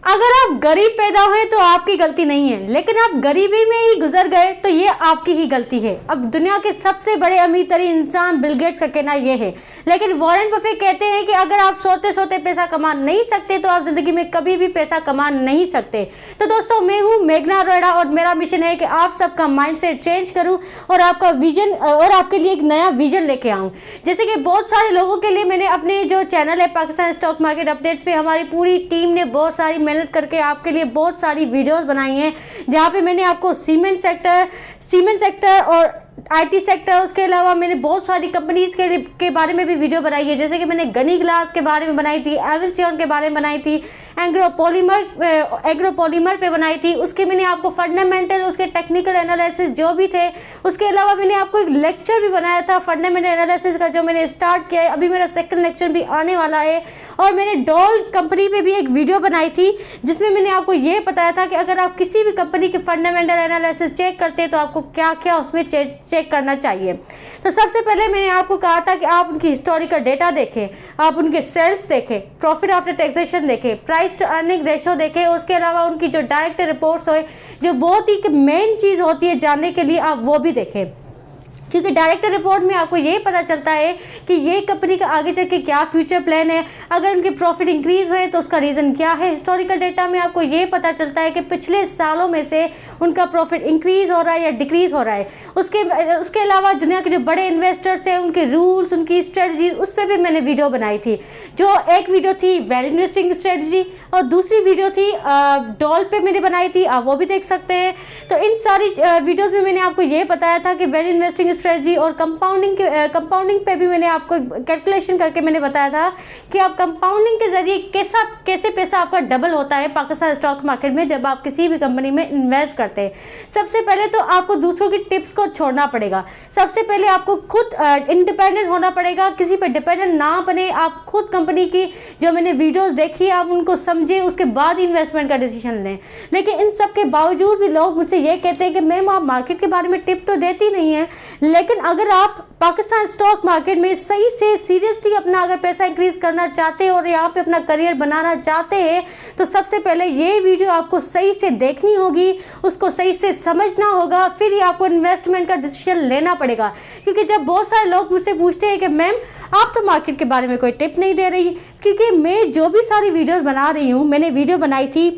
अगर आप गरीब पैदा हुए तो आपकी गलती नहीं है, लेकिन आप गरीबी में ही गुजर गए तो ये आपकी ही गलती है। अब दुनिया के सबसे बड़े अमीर तरीन इंसान बिल गेट्स का कहना ये है, लेकिन वॉरेन बफेट कहते हैं कि अगर आप सोते सोते पैसा कमा नहीं सकते तो आप जिंदगी में कभी भी पैसा कमा नहीं सकते। तो दोस्तों, मैं हूँ मेघना अरोड़ा और मेरा मिशन है कि आप सबका माइंडसेट चेंज करूँ और आपका विजन और आपके लिए एक नया विजन लेके आऊँ। जैसे कि बहुत सारे लोगों के लिए मैंने अपने जो चैनल है पाकिस्तान स्टॉक मार्केट अपडेट्स पे, हमारी पूरी टीम ने बहुत सारी मेहनत करके आपके लिए बहुत सारी वीडियोस बनाई हैं, जहां पे मैंने आपको सीमेंट सेक्टर और आईटी सेक्टर, उसके अलावा मैंने बहुत सारी कंपनीज के बारे में भी वीडियो बनाई है। जैसे कि मैंने गनी ग्लास के बारे में बनाई थी, एविंसियन के बारे में बनाई थी, एग्रोपॉलीमर पे बनाई थी। उसके मैंने आपको फंडामेंटल, उसके टेक्निकल एनालिसिस जो भी थे, उसके अलावा मैंने आपको एक लेक्चर भी बनाया था फंडामेंटल एनालिसिस का, जो मैंने स्टार्ट किया है। अभी मेरा सेकंड लेक्चर भी आने वाला है। और मैंने डॉल कंपनी पे भी एक वीडियो बनाई थी, जिसमें मैंने आपको ये बताया था कि अगर आप किसी भी कंपनी के फंडामेंटल एनालिसिस चेक करते हैं तो आपको क्या क्या उसमें चेक करना चाहिए। तो सबसे पहले मैंने आपको कहा था कि आप उनकी हिस्टोरिकल डेटा देखें, आप उनके सेल्स देखें, प्रॉफिट आफ्टर टैक्सेशन देखें, प्राइस टू अर्निंग रेशो देखें, उसके अलावा उनकी जो डायरेक्ट रिपोर्ट्स हो, जो बहुत ही मेन चीज़ होती है जानने के लिए, आप वो भी देखें। क्योंकि डायरेक्टर रिपोर्ट में आपको ये पता चलता है कि ये कंपनी का आगे चल के क्या फ्यूचर प्लान है, अगर उनके प्रॉफिट इंक्रीज हुए तो उसका रीज़न क्या है। हिस्टोरिकल डेटा में आपको ये पता चलता है कि पिछले सालों में से उनका प्रॉफिट इंक्रीज हो रहा है या डिक्रीज हो रहा है। उसके अलावा दुनिया के जो बड़े इन्वेस्टर्स हैं, उनके रूल्स, उनकी स्ट्रेटजीज, उस पर भी मैंने वीडियो बनाई थी। जो एक वीडियो थी वेल इन्वेस्टिंग स्ट्रेटजी और दूसरी वीडियो थी डॉल पे मैंने बनाई थी, आप वो भी देख सकते हैं। तो इन सारी वीडियोज़ में मैंने आपको ये बताया था कि वेल इन्वेस्टिंग स्ट्रेटजी और कंपाउंडिंग पे भी मैंने आपको कैलकुलेशन करके मैंने बताया था कि आप कंपाउंडिंग के जरिए कैसे पैसा आपका डबल होता है पाकिस्तान स्टॉक मार्केट में जब आप किसी भी कंपनी में इन्वेस्ट करते हैं। सबसे पहले तो आपको दूसरों की टिप्स को छोड़ना पड़ेगा। सबसे पहले आपको खुद इंडिपेंडेंट होना पड़ेगा, किसी पर डिपेंडेंट ना बने। आप खुद कंपनी की जो मैंने वीडियोस देखी आप उनको समझे, उसके बाद इन्वेस्टमेंट का डिसीजन लें। लेकिन इन सब के बावजूद भी लोग मुझसे ये कहते हैं कि मैम आप मार्केट के बारे में टिप तो देती नहीं है, लेकिन अगर आप पाकिस्तान स्टॉक मार्केट में सही से सीरियसली अपना अगर पैसा इंक्रीज करना चाहते हैं और यहाँ पे अपना करियर बनाना चाहते हैं तो सबसे पहले ये वीडियो आपको सही से देखनी होगी, उसको सही से समझना होगा, फिर ही आपको इन्वेस्टमेंट का डिसीजन लेना पड़ेगा। क्योंकि जब बहुत सारे लोग मुझसे पूछते हैं कि मैम आप तो मार्केट के बारे में कोई टिप नहीं दे रही, क्योंकि मैं जो भी सारी वीडियोज़ बना रही हूँ, मैंने वीडियो बनाई थी,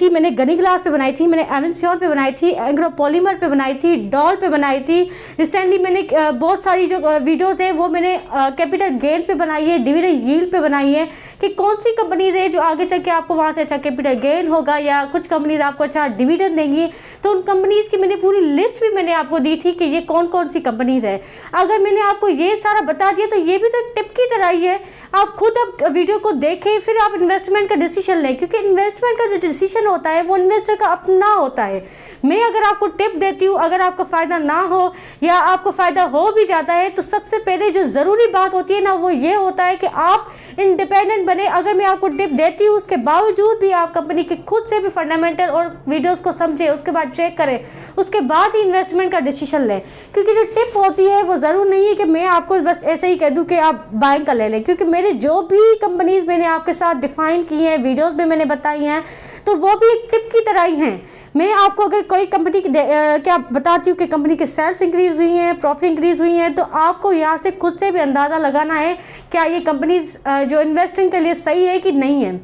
मैंने गनी ग्लास पे बनाई थी, मैंने एविंसियन पे बनाई थी, एग्रोपॉलीमर पे बनाई थी, डॉल पे बनाई थी। रिसेंटली मैंने बहुत सारी जो वीडियोस हैं वो मैंने कैपिटल गेन पे बनाई है, डिविडेंड यील्ड पे बनाई है कि कौन सी कंपनीज है जो आगे चल के आपको वहाँ से अच्छा कैपिटल गेन होगा या कुछ कंपनीज आपको अच्छा डिविडेंड देंगी। तो उन कंपनीज की मैंने पूरी लिस्ट भी मैंने आपको दी थी कि ये कौन कौन सी कंपनीज है। अगर मैंने आपको ये सारा बता दिया तो ये भी तो एक टिप की तरह ही है। आप खुद अब वीडियो को देखें, फिर आप इन्वेस्टमेंट का डिसीजन लें, क्योंकि इन्वेस्टमेंट का जो डिसीजन होता है वो इन्वेस्टर का अपना होता है। मैं अगर आपको टिप देती हूँ, अगर आपको फ़ायदा ना हो या आपको फ़ायदा हो भी जाता है तो सबसे पहले जो ज़रूरी बात होती है ना वो ये होता है कि आप इंडिपेंडेंट बने। अगर मैं आपको टिप देती हूँ उसके बावजूद भी आप कंपनी के खुद से भी फंडामेंटल और वीडियोज़ को समझें, उसके बाद चेक करें, उसके बाद ही इन्वेस्टमेंट का डिसीजन लें। क्योंकि जो टिप होती है वो ज़रूर नहीं है कि मैं आपको बस ऐसे ही कह दूँ कि आप बाइंग का ले लें, क्योंकि मेरे जो भी कंपनीज मैंने आपके साथ डिफाइन की हैं, वीडियोज़ में मैंने बताई हैं, तो वो भी एक टिप की तरह ही हैं। मैं आपको अगर कोई कंपनी की क्या बताती हूँ कि कंपनी के सेल्स इंक्रीज हुई हैं, प्रॉफिट इंक्रीज हुई हैं, तो आपको यहाँ से खुद से भी अंदाज़ा लगाना है क्या ये कंपनी जो इन्वेस्टिंग के लिए सही है कि नहीं है।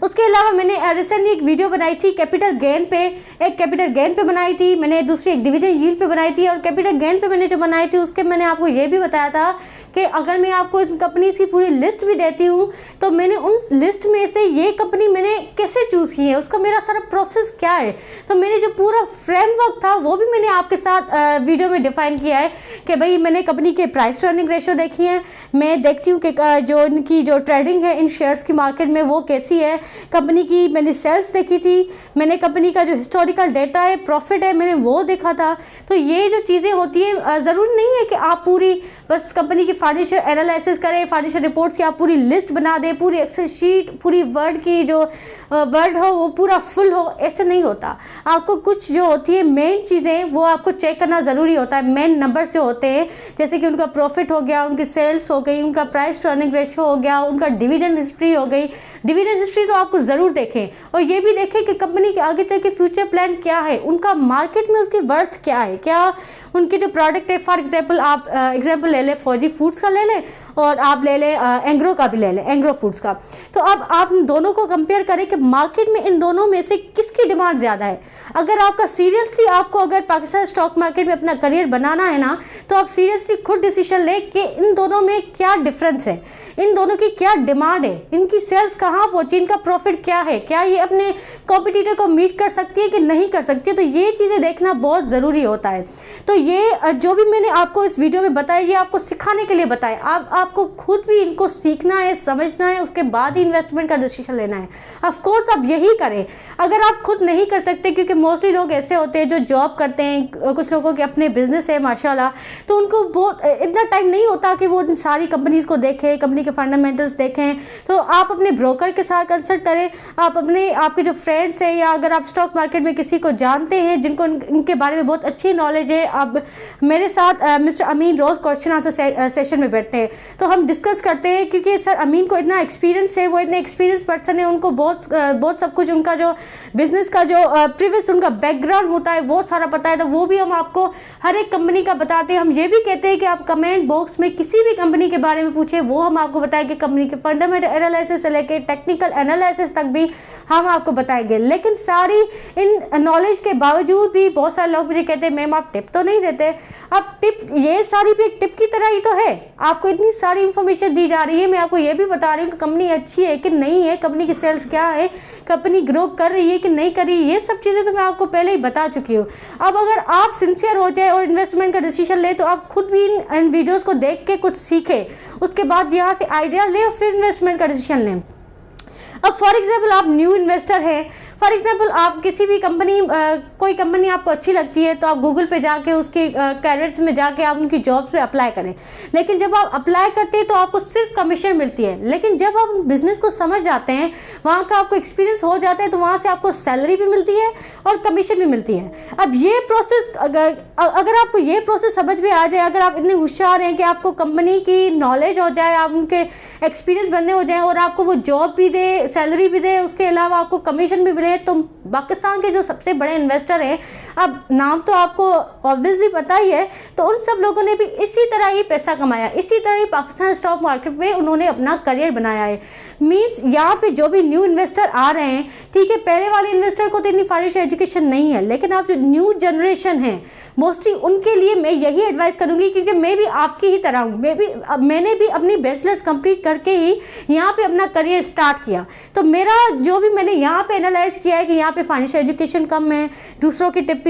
उसके अलावा मैंने रिसेंटली एक वीडियो बनाई थी कैपिटल गेन पे बनाई थी, मैंने दूसरी एक डिविडेंड यील्ड पे बनाई थी। और कैपिटल गेन पे मैंने जो बनाई थी उसके मैंने आपको ये भी बताया था कि अगर मैं आपको इस कंपनी की पूरी लिस्ट भी देती हूँ तो मैंने उन लिस्ट में से ये कंपनी मैंने कैसे चूज़ की है, उसका मेरा सारा प्रोसेस क्या है। तो मैंने जो पूरा फ्रेमवर्क था वो भी मैंने आपके साथ वीडियो में डिफाइन किया है कि भाई मैंने कंपनी के प्राइस टू अर्निंग रेशो देखी है, मैं देखती हूँ कि जो इनकी जो ट्रेडिंग है इन शेयर्स की मार्केट में वो कैसी है, कंपनी की मैंने सेल्स देखी थी, मैंने कंपनी का जो हिस्टोरिकल डेटा है, प्रॉफिट है, मैंने वो देखा था। तो ये जो चीज़ें होती हैं ज़रूरी नहीं है कि आप पूरी बस कंपनी की फाइनेंशियल एनालिसिस करें, फाइनेंशियल रिपोर्ट्स की आप पूरी लिस्ट बना दें, पूरी एक्सेल शीट, पूरी वर्ड की जो वर्ड हो वो पूरा फुल हो, ऐसे नहीं होता। आपको कुछ जो होती है मेन चीज़ें वो आपको चेक करना ज़रूरी होता है। मेन नंबर्स जो होते हैं जैसे कि उनका प्रॉफिट हो गया, उनकी सेल्स हो गई, उनका प्राइस टू अर्निंग रेशियो हो गया, उनका डिविडेंड हिस्ट्री हो गई। डिविडेंड हिस्ट्री तो आपको ज़रूर देखें और ये भी देखें कि कंपनी के आगे चल के फ्यूचर प्लान क्या है, उनका मार्केट में उसकी वर्थ क्या है, क्या उनके जो प्रोडक्ट है। फॉर एग्जाम्पल आप एग्जाम्पल ले लें फौजी फूड्स का ले लें और आप ले लें एंग्रो का भी ले लें, एंग्रो फूड्स का। तो अब आप दोनों को कंपेयर करें कि मार्केट में इन दोनों में से किसकी डिमांड ज़्यादा है। अगर आपका सीरियसली आपको अगर पाकिस्तान स्टॉक मार्केट में अपना करियर बनाना है ना, तो आप सीरियसली खुद डिसीजन लें कि इन दोनों में क्या डिफरेंस है, इन दोनों की क्या डिमांड है, इनकी सेल्स कहाँ पहुँची, इनका प्रॉफिट क्या है, क्या ये अपने कॉम्पिटिटर को मीट कर सकती है कि नहीं कर सकती है। तो ये चीज़ें देखना बहुत ज़रूरी होता है। तो ये जो भी मैंने आपको इस वीडियो में बताया ये आपको सिखाने के लिए बताया। आपको खुद भी इनको सीखना है, समझना है, उसके बाद ही इन्वेस्टमेंट का डिसीजन लेना है। ऑफ कोर्स आप यही करें। अगर आप खुद नहीं कर सकते, क्योंकि मोस्टली लोग ऐसे होते हैं जो जॉब करते हैं, कुछ लोगों के अपने बिजनेस है माशाल्लाह, तो उनको बहुत इतना टाइम नहीं होता कि वो सारी कंपनीज को देखें, कंपनी के फंडामेंटल्स देखें। तो आप अपने ब्रोकर के साथ कंसल्ट करें, आप आपके जो फ्रेंड्स हैं या अगर आप स्टॉक मार्केट में किसी को जानते हैं जिनको इनके बारे में बहुत अच्छी नॉलेज है, आप मेरे साथ मिस्टर अमीन रोज क्वेश्चन आंसर सेशन में बैठते हैं तो हम डिस्कस करते हैं, क्योंकि सर अमीन को इतना एक्सपीरियंस है, वो इतने एक्सपीरियंस पर्सन है, उनको बहुत सब कुछ उनका जो बिजनेस का जो प्रीवियस उनका बैकग्राउंड होता है वो सारा पता है। तो वो भी हम आपको हर एक कंपनी का बताते हैं। हम ये भी कहते हैं कि आप कमेंट बॉक्स में किसी भी कंपनी के बारे में पूछे, वो हम आपको बताएंगे। कंपनी के फंडामेंटल एनालिसिस से लेकर टेक्निकल एनालिसिस तक भी हम आपको बताएंगे। लेकिन सारी इन नॉलेज के बावजूद भी बहुत सारे लोग मुझे कहते हैं मैम आप टिप तो नहीं देते। अब टिप ये सारी भी एक टिप की तरह ही तो है, आपको इतनी सारी इंफॉर्मेशन दी जा रही है, मैं आपको ये भी बता रही हूँ कि कंपनी अच्छी है कि नहीं है, कंपनी की सेल्स क्या है, कंपनी ग्रो कर रही है कि नहीं कर रही है, ये सब चीज़ें तो मैं आपको पहले ही बता चुकी हूँ। अब अगर आप सिंसियर हो जाए और इन्वेस्टमेंट का डिसीजन ले तो आप खुद भी इन वीडियोज़ को देख के कुछ सीखें, उसके बाद यहाँ से आइडिया ले और फिर इन्वेस्टमेंट का डिसीजन लें। अब फॉर एग्जाम्पल आप न्यू इन्वेस्टर हैं, फॉर एग्जाम्पल आप किसी भी कंपनी कोई कंपनी आपको अच्छी लगती है तो आप गूगल पे जाके उसके कैरियर्स में जाके आप उनकी जॉब्स पे अप्लाई करें। लेकिन जब आप अप्लाई करते हैं तो आपको सिर्फ कमीशन मिलती है, लेकिन जब आप बिजनेस को समझ जाते हैं, वहाँ का आपको एक्सपीरियंस हो जाता है, तो वहाँ से आपको सैलरी भी मिलती है और कमीशन भी मिलती है। अब ये प्रोसेस अगर आपको ये प्रोसेस समझ में आ जाए, अगर आप इतने होशियार हैं कि आपको कंपनी की नॉलेज हो जाए, आप उनके एक्सपीरियंस बनने हो जाए और आपको वो जॉब भी दे, सैलरी भी दे, उसके अलावा आपको कमीशन भी मिले, तो पाकिस्तान के जो सबसे बड़े इन्वेस्टर हैं, अब नाम तो आपको ऑब्वियसली पता ही है, तो उन सब लोगों ने भी इसी तरह ही पैसा कमाया, इसी तरह ही पाकिस्तान स्टॉक मार्केट में उन्होंने अपना करियर बनाया है। मीन्स यहाँ पे जो भी न्यू इन्वेस्टर आ रहे हैं, ठीक है, पहले वाले इन्वेस्टर को तो इतनी फाइनेंशियल एजुकेशन नहीं है, लेकिन आप जो न्यू जनरेशन है मोस्टली उनके लिए मैं यही एडवाइस करूंगी, क्योंकि मैं भी आपकी ही तरह हूँ, मैंने भी अपनी बैचलर्स कंप्लीट करके ही यहाँ पे अपना करियर स्टार्ट किया। तो मेरा जो भी मैंने यहाँ पे एनालाइज किया है कि यहाँ पे फाइनेंशियल एजुकेशन कम है, दूसरों की टिप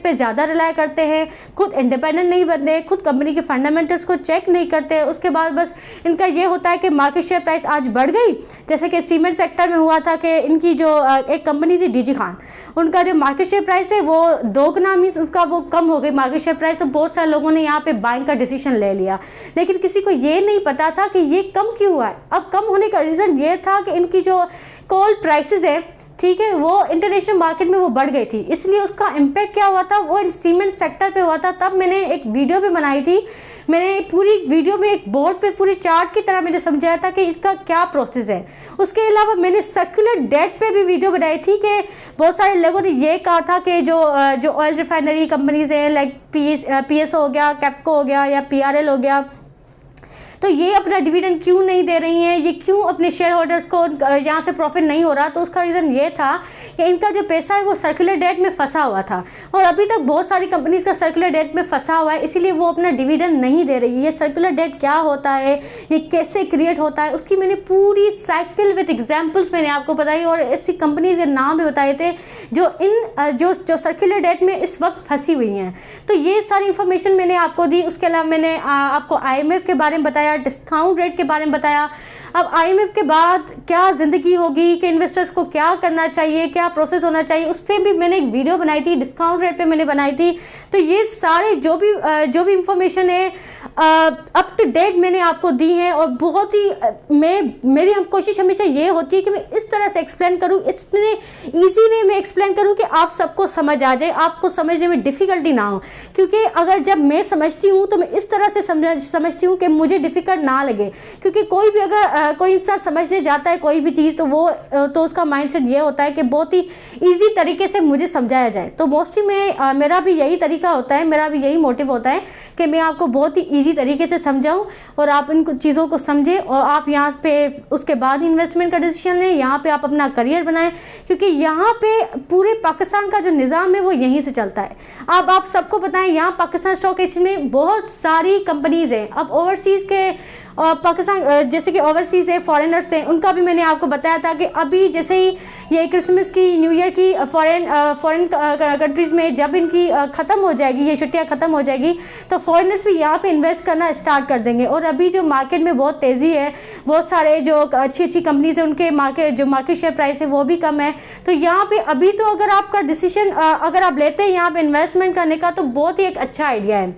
पे ज़्यादा रिलाय करते हैं, खुद इंडिपेंडेंट नहीं बनते, खुद कंपनी के फंडामेंटल्स को चेक नहीं करते, उसके बाद बस इनका ये होता है कि मार्केट शेयर प्राइस आज बढ़ गई, जैसे कि सीमेंट सेक्टर में हुआ था कि इनकी जो एक कंपनी थी डीजी खान, उनका जो मार्केट शेयर प्राइस है वो दोगुना मीन्स उसका वो कम हो गई मार्केट शेयर प्राइस, तो बहुत सारे लोगों ने यहाँ पे बाइंग का डिसीजन ले लिया। लेकिन किसी को ये नहीं पता था कि ये कम क्यों हुआ है। अब कम होने का रीज़न ये था कि इनकी जो कोल प्राइसेस है, ठीक है, वो इंटरनेशनल मार्केट में वो बढ़ गई थी, इसलिए उसका इम्पैक्ट क्या हुआ था, वो सीमेंट सेक्टर पे हुआ था। तब मैंने एक वीडियो भी बनाई थी, मैंने पूरी वीडियो में एक बोर्ड पे पूरी चार्ट की तरह मैंने समझाया था कि इसका क्या प्रोसेस है। उसके अलावा मैंने सर्कुलर डेट पे भी वीडियो बनाई थी कि बहुत सारे लोगों ने ये कहा था कि जो ऑयल रिफाइनरी कंपनीज हैं लाइक PSO हो गया, कैप्को हो गया या PRL हो गया, तो ये अपना डिविडेंड क्यों नहीं दे रही हैं, ये क्यों अपने शेयर होल्डर्स को यहाँ से प्रॉफिट नहीं हो रहा। तो उसका रीज़न ये था कि इनका जो पैसा है वो सर्कुलर डेट में फंसा हुआ था, और अभी तक बहुत सारी कंपनीज का सर्कुलर डेट में फंसा हुआ है, इसीलिए वो अपना डिविडेंड नहीं दे रही है। ये सर्कुलर डेट क्या होता है, ये कैसे क्रिएट होता है, उसकी मैंने पूरी साइकिल विद एग्जाम्पल्स मैंने आपको बताई, और ऐसी कंपनीज के नाम भी बताए थे जो जो सर्कुलर डेट में इस वक्त फंसी हुई हैं। तो ये सारी इंफॉर्मेशन मैंने आपको दी। उसके अलावा मैंने आपको IMF के बारे में बताया, डिस्काउंट रेट के बारे में बताया, अब IMF के बाद क्या ज़िंदगी होगी, कि इन्वेस्टर्स को क्या करना चाहिए, क्या प्रोसेस होना चाहिए, उस पर भी मैंने एक वीडियो बनाई थी, डिस्काउंट रेट पे मैंने बनाई थी। तो ये सारे जो भी इंफॉर्मेशन है अप टू डेट मैंने आपको दी है, और बहुत ही मेरी कोशिश हमेशा ये होती है कि मैं इस तरह से एक्सप्लेन करूँ, इतने ईजी वे में एक्सप्लेन करूँ कि आप सबको समझ आ जाए, आपको समझने में डिफ़िकल्टी ना हो। क्योंकि अगर जब मैं समझती हूँ तो मैं इस तरह से समझती हूँ कि मुझे डिफ़िकल्ट ना लगे। क्योंकि कोई भी अगर कोई इंसान समझने जाता है कोई भी चीज़, तो उसका माइंडसेट ये होता है कि बहुत ही ईजी तरीके से मुझे समझाया जाए। तो मोस्टली मेरा भी यही तरीका होता है, मेरा भी यही मोटिव होता है कि मैं आपको बहुत ही ईजी तरीके से समझाऊं और आप इन चीज़ों को समझें, और आप यहाँ पे उसके बाद इन्वेस्टमेंट का डिसीजन लें, यहाँ पे आप अपना करियर बनाएं। क्योंकि यहाँ पे पूरे पाकिस्तान का जो निज़ाम है वो यहीं से चलता है। अब आप सबको बताएं, यहाँ पाकिस्तान स्टॉक एक्सचेंज में बहुत सारी कंपनीज हैं। अब ओवरसीज़ के पाकिस्तान जैसे कि ओवरसीज़ है, फॉरेनर्स हैं, उनका भी मैंने आपको बताया था कि अभी जैसे ही ये क्रिसमस की, न्यू ईयर की फॉरेन कंट्रीज़ में जब इनकी ख़त्म हो जाएगी, ये छुट्टियाँ ख़त्म हो जाएगी, तो फॉरेनर्स भी यहाँ पे इन्वेस्ट करना स्टार्ट कर देंगे। और अभी जो मार्केट में बहुत तेज़ी है, बहुत सारे जो अच्छी कंपनीज हैं उनके मार्केट शेयर प्राइस है वो भी कम है। तो यहाँ पे अभी तो अगर आपका डिसीजन अगर आप लेते हैं यहाँ पे इन्वेस्टमेंट करने का, तो बहुत ही एक अच्छा आइडिया है।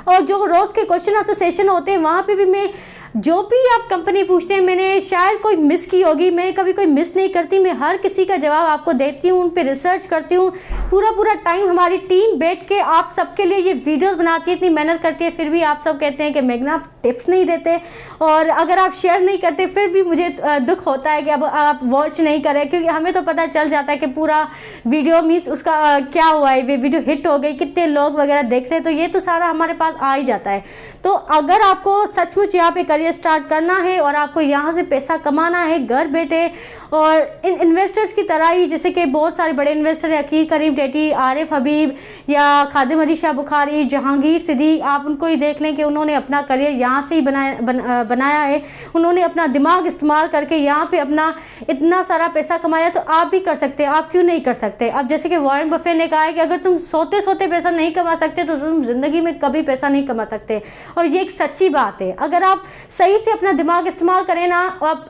और जो रोज़ के क्वेश्चन आंसर सेशन होते हैं वहाँ पे भी मैं जो भी आप कंपनी पूछते हैं, मैंने शायद कोई मिस की होगी, मैं कभी कोई मिस नहीं करती, मैं हर किसी का जवाब आपको देती हूँ, उन पर रिसर्च करती हूँ। पूरा टाइम हमारी टीम बैठ के आप सबके लिए ये वीडियोस बनाती है, इतनी मेहनत करती है, फिर भी आप सब कहते हैं कि मेघना आप टिप्स नहीं देते, और अगर आप शेयर नहीं करते फिर भी मुझे दुख होता है कि अब आप वॉच नहीं करें। क्योंकि हमें तो पता चल जाता है कि पूरा वीडियो मीन्स उसका क्या हुआ है, वीडियो हिट हो गई, कितने लोग वगैरह देख रहे हैं, तो ये तो सारा हमारे पास आ ही जाता है। तो अगर आपको सचमुच यहाँ पे करियर स्टार्ट करना है और आपको यहाँ से पैसा कमाना है घर बैठे, और इन इन्वेस्टर्स की तरह ही जैसे कि बहुत सारे बड़े इन्वेस्टर हैं, अकील करीम टेटी, आरिफ हबीब या खादिम अली शाह बुखारी, जहांगीर सिद्दीक, आप उनको ही देख लें कि उन्होंने अपना करियर यहाँ से ही बनाया है। उन्होंने अपना दिमाग इस्तेमाल करके यहाँ पे अपना इतना सारा पैसा कमाया, तो आप भी कर सकते हैं, आप क्यों नहीं कर सकते। अब जैसे कि वॉरेन बफेट ने कहा है कि अगर तुम सोते सोते पैसा नहीं कमा सकते तो तुम जिंदगी में कभी पैसा नहीं कमा सकते, और ये एक सच्ची बात है। अगर आप सही से अपना दिमाग इस्तेमाल करें ना,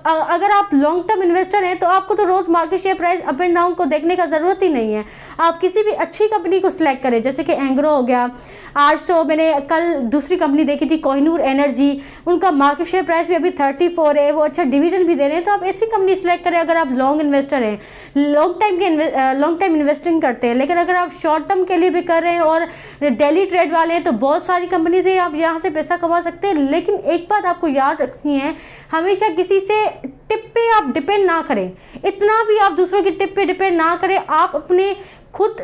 अगर आप लॉन्ग टर्म इन्वेस्टर हैं तो आपको तो रोज market share price up and down को देखने का जरूरत ही नहीं है। आप किसी भी अच्छी कंपनी को सिलेक्ट करें, जैसे कि एंग्रो हो गया, आज तो मैंने कल दूसरी कंपनी देखी थी कोहिनूर एनर्जी, उनका मार्केट शेयर प्राइस भी अभी 34 है, वो अच्छा डिविडेंड भी दे रहे हैं। तो आप ऐसी कंपनी सिलेक्ट करें अगर आप लॉन्ग इन्वेस्टर हैं, लॉन्ग टाइम इन्वेस्टिंग करते हैं। लेकिन अगर आप शॉर्ट टर्म के लिए भी कर रहे हैं और डेली ट्रेड वाले हैं तो बहुत सारी कंपनीज है, आप यहाँ से पैसा कमा सकते हैं। लेकिन एक बात आपको याद रखनी है, हमेशा किसी से टिप पे आप डिपेंड ना करें, इतना भी आप दूसरों की टिप पे डिपेंड ना करें। आप अपने खुद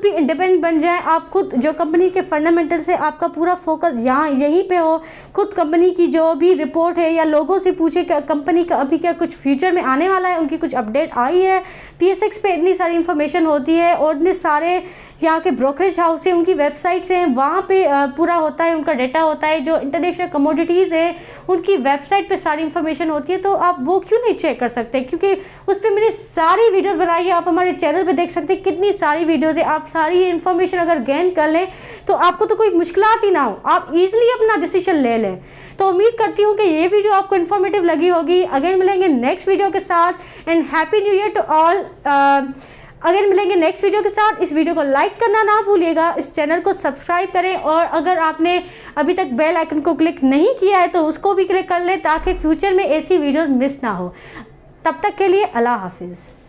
भी इंडिपेंडेंट बन जाएं। आप खुद जो कंपनी के फंडामेंटल से आपका पूरा फोकस यहीं पे हो, खुद कंपनी की जो भी रिपोर्ट है या लोगों से पूछे कि कंपनी का अभी क्या कुछ फ्यूचर में आने वाला है, उनकी कुछ अपडेट आई है। PSX पे इतनी सारी इंफॉर्मेशन होती है, और इतने सारे यहाँ के ब्रोकरेज हाउस है, उनकी वेबसाइट्स हैं, वहाँ पे पूरा होता है, उनका डेटा होता है। जो इंटरनेशनल कमोडिटीज़ है उनकी वेबसाइट पे सारी इंफॉर्मेशन होती है, तो आप वो क्यों नहीं चेक कर सकते, क्योंकि उस पर मैंने सारी वीडियोस बनाई है। आप हमारे चैनल पे देख सकते हैं कितनी सारी वीडियोस है। आप सारी इन्फॉर्मेशन अगर गेन कर लें तो आपको तो कोई मुश्किलात ही ना हो, आप इजीली अपना डिसीजन ले लें। तो उम्मीद करती हूँ कि ये वीडियो आपको इन्फॉर्मेटिव लगी होगी। अगेन मिलेंगे नेक्स्ट वीडियो के साथ, and happy new year to all. अगर मिलेंगे नेक्स्ट वीडियो के साथ। इस वीडियो को लाइक करना ना भूलिएगा, इस चैनल को सब्सक्राइब करें, और अगर आपने अभी तक बेल आइकन को क्लिक नहीं किया है तो उसको भी क्लिक कर लें ताकि फ्यूचर में ऐसी वीडियो मिस ना हो। तब तक के लिए अल्लाह हाफिज़।